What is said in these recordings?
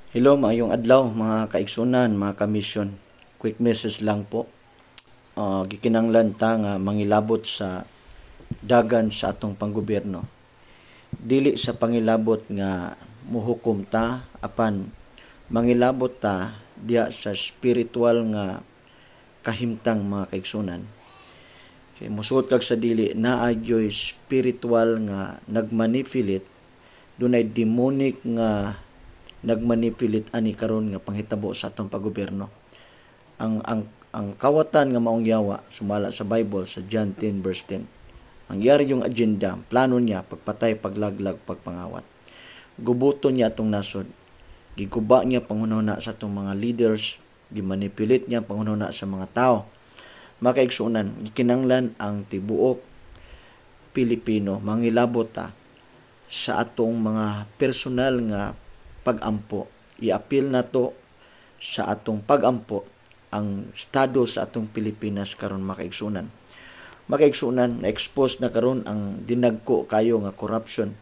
Hello, maayong adlaw mga kaigsunan, mga kamisyon. Quick message lang po. Gikinanglan ta nga mangilabot sa dagan sa atong panggobyerno. Dili sa pangilabot nga muhukom ta apan mangilabot ta diya sa spiritual nga kahimtang mga kaigsunan. Kay musuot kag sa dili naadyoy spiritual nga nagmanipulate, dunay demonic nga nagmanipulate ani karon nga panghitabo sa atong paggobyerno. Ang kawatan nga maong yawa sumala sa Bible sa John 10 verse 10. Ang yari yung agenda, plano niya pagpatay, paglaglag, pagpangawat. Gubuton niya atong nasod. Giguba niya panghunahuna sa atong mga leaders, gimanipulate niya panghunahuna sa mga tao. Makaigsunan, gikinanglan ang tibuok Pilipino mangilabot ta sa atong mga personal nga pag-ampo. I-appeal na to sa atong pag-ampo ang estado sa atong Pilipinas karon makaigsunan. Makaigsunan, na-expose na karon ang dinagko kayo nga corruption.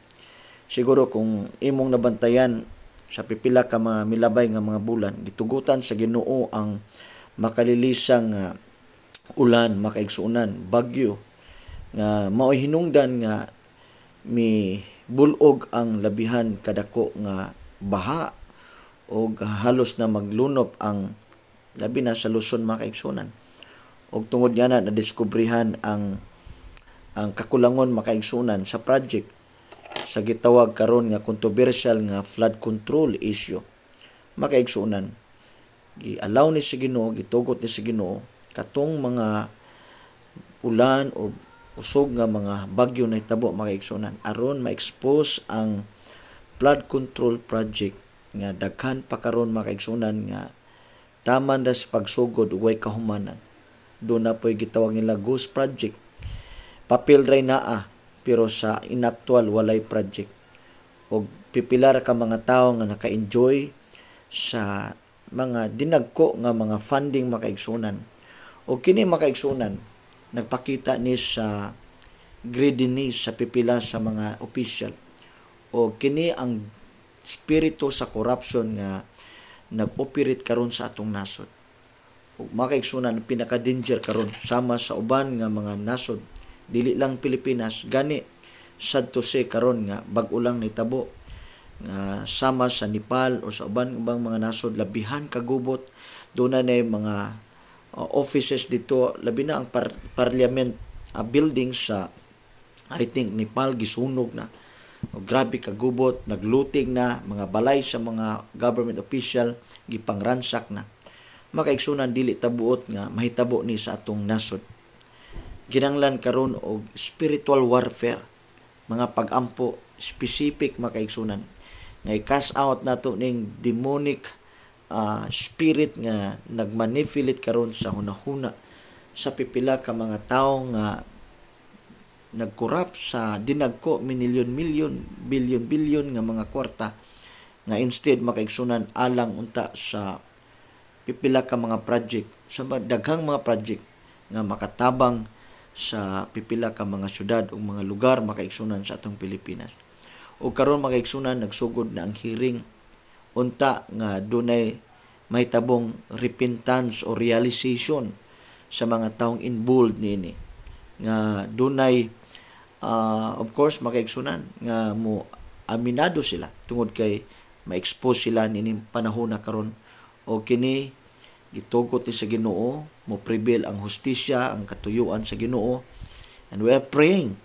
Siguro kung imong nabantayan sa pipila ka mga milabay nga mga bulan, gitugutan sa Ginoo ang makalilisang ulan, makaigsunan, bagyo, nga mao'y hinungdan nga bulog ang labihan kadako nga baha o halos na maglunop ang labi na sa Luzon makaigsunan. Og tungod niya na nadiskubrihan ang kakulangon makaigsunan sa project sa gitawag karon nga controversial nga flood control issue. Makaigsunan, gi-allow ni sa Ginoo, gitugot ni sa Ginoo katong mga ulan o usog nga mga bagyo na hitabo makaigsunan aron ma-expose ang flood control project nga daghan pa karon makaigsunan nga taman ra sa pagsugod ug way kahumanan. Doon na po'y gitawag nila ghost project. Papel dry naa pero sa inaktual walay project. O pipilar ka mga tao nga naka-enjoy sa mga dinagko nga mga funding makaigsunan. O kini makaigsunan nagpakita ni sa greediness sa pipila sa mga official. O kini ang spirito sa corruption nga nag-operate karon sa atong nasod. Ug makaigsunan pinaka-danger karon sama sa uban nga mga nasod, dili lang Pilipinas, gani sadto say karon nga bag-o lang nitabo nga sama sa Nepal o sa ubang mga nasod labihan kagubot doon na mga offices dito, labi na ang parliament building sa I think Nepal gisunog na. O, grabe kagubot, nagluting na mga balay sa mga government official gipangransak na. Makaigsunan dili tabuot nga mahitabo ni sa atong nasod. Ginanglan karon og spiritual warfare, mga pag-ampo specific makaigsunan nga i-cast out nato ning demonic spirit nga nagmanipulate karon sa hunahuna sa pipila ka mga tawo nga nagkorrupt sa dinagko milyon-milyon, bilyon-bilyon nga mga kwarta nga instead makaigsunan alang unta sa pipila ka mga project, sa daghang mga project nga makatabang sa pipila ka mga syudad o mga lugar makaigsunan sa atong Pilipinas. O karon makaigsunan nagsugod na ang hearing unta nga dunay mahitabong repentance o realization sa mga taong involved niini nga dunay of course makaigsunan nga mo aminado sila tungod kay ma-expose sila nining panahon na karon o kini gitugot ni sa Ginoo mo prevail ang hustisya, ang katuyuan sa Ginoo, and we are praying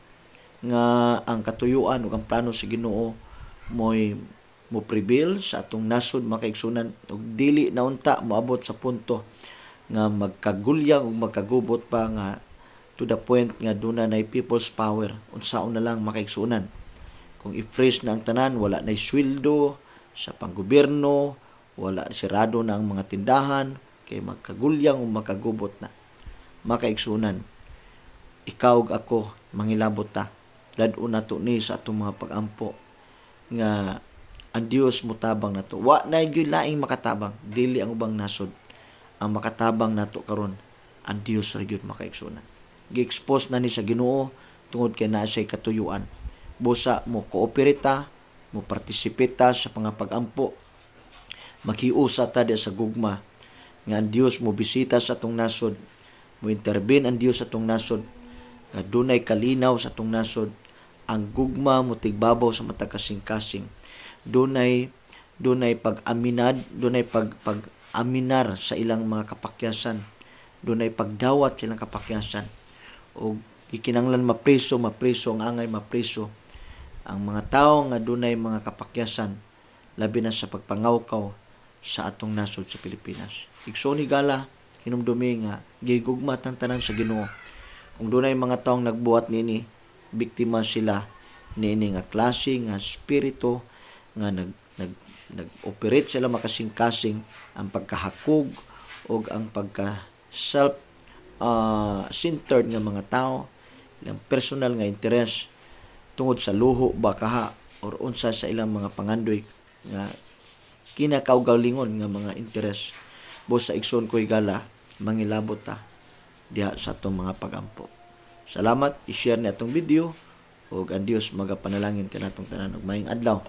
nga ang katuyuan ug ang plano sa Ginoo mo prevail sa atong nasod makaigsunan ug dili na unta moabot sa punto nga magkagulyang ug magkagubot pa nga to the point nga duna na people's power unsaon na lang makaigsunan. Kung i-freeze na ang tanan, wala na sweldo sa panggobyerno, wala sirado na ang mga tindahan, kay magkagulyang o magkagubot na. Makaigsunan, ikaw ug ako mangilabot ta. Dad-o na to ni sa atong mga pag-ampo nga ang Dios mutabang nato. Wa na gyud laing makatabang, dili ang ubang nasod. Ang makatabang nato karon ang Dios ra gyud makaigsunan. Gi-expose na ni sa Ginoo tungod kay naa say katuyuan. Busa mo kooperita, mo partisipita sa mga pag-ampo makiusa ta di sa gugma nga ang Dios mo bisita sa atong nasod, mo intervene ang Dios sa atong nasod, nga dunay kalinaw sa atong nasod, ang gugma mo tigbabaw sa matag kasing-kasing, dunay pag-aminar sa ilang mga kapakyasan, dunay pagdawat sa ilang kapakyasan, o ikinanglan mapriso ang angay mapriso ang mga tao nga dunay mga kapakyasan, labi na sa pagpangawkaw sa atong nasod sa Pilipinas. Igsoon higala hinumdumi nga gigugma ang tanan sa Ginoo. Kung dunay mga taong nagbuhat nini, biktima sila niini nga klase nga spirito nga nag-operate sila makasing-kasing ang pagkahakog o ang pagka self centered nga mga tao, ilang personal nga interes tungod sa luho ba kaha or unsa sa ilang mga pangandoy nga kinakaugalingon nga mga interes. Sa igsoon ko higala mangilabot ta diha sa atong mga pagampo. Salamat, i-share ni atong video ug ang Dios magapanalangin kanatong tanan og maayong adlaw.